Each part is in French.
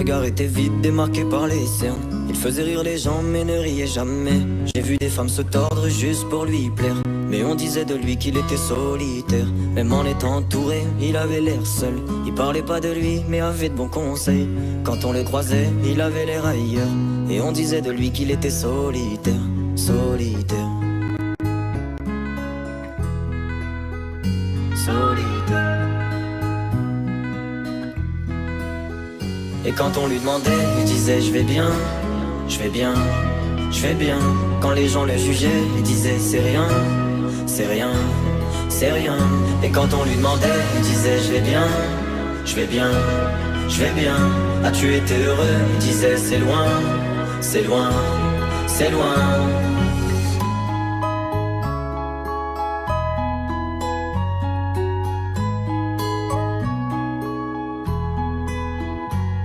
regard était vide, démarqué par les cernes. Il faisait rire les gens mais ne riait jamais. J'ai vu des femmes se tordre juste pour lui plaire. Mais on disait de lui qu'il était solitaire. Même en étant entouré, il avait l'air seul. Il parlait pas de lui mais avait de bons conseils. Quand on le croisait, il avait l'air ailleurs. Et on disait de lui qu'il était solitaire, solitaire, solitaire. Et quand on lui demandait, il disait je vais bien, je vais bien, je vais bien. Quand les gens le jugeaient, il disait c'est rien, c'est rien, c'est rien. Et quand on lui demandait, il disait je vais bien, je vais bien, je vais bien. As-tu été heureux? Il disait c'est loin, c'est loin, c'est loin.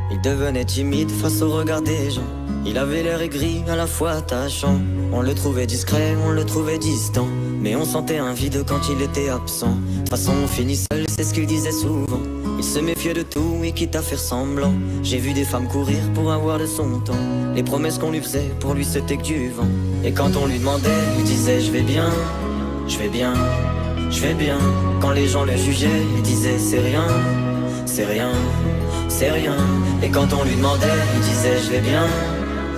Il devenait timide face au regard des gens. Il avait l'air aigri, à la fois attachant. On le trouvait discret, on le trouvait distant. Mais on sentait un vide quand il était absent. De toute façon on finit seul, c'est ce qu'il disait souvent. Il se méfiait de tout et quitte à faire semblant. J'ai vu des femmes courir pour avoir de son temps. Les promesses qu'on lui faisait, pour lui c'était que du vent. Et quand on lui demandait, il disait je vais bien, je vais bien, je vais bien. Quand les gens le jugeaient, il disait c'est rien, c'est rien, c'est rien. Et quand on lui demandait, il disait je vais bien,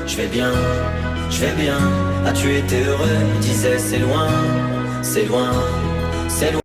je vais bien, je vais bien. As-tu été heureux? Il disait c'est loin, c'est loin, c'est loin.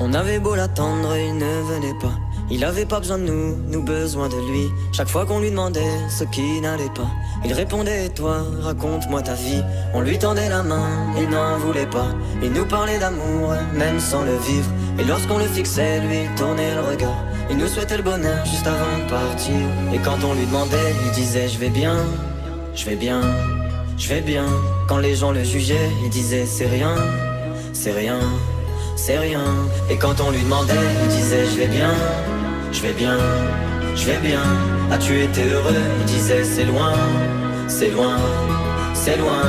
On avait beau l'attendre, il ne venait pas. Il avait pas besoin de nous, nous besoin de lui. Chaque fois qu'on lui demandait ce qui n'allait pas, il répondait toi, raconte-moi ta vie. On lui tendait la main, il n'en voulait pas. Il nous parlait d'amour, même sans le vivre. Et lorsqu'on le fixait, lui tournait le regard. Il nous souhaitait le bonheur juste avant de partir. Et quand on lui demandait, il disait je vais bien, je vais bien, je vais bien. Quand les gens le jugeaient, il disait c'est rien, c'est rien, c'est rien. Et quand on lui demandait, il disait je vais bien, je vais bien, je vais bien. As-tu été heureux? Il disait c'est loin, c'est loin, c'est loin.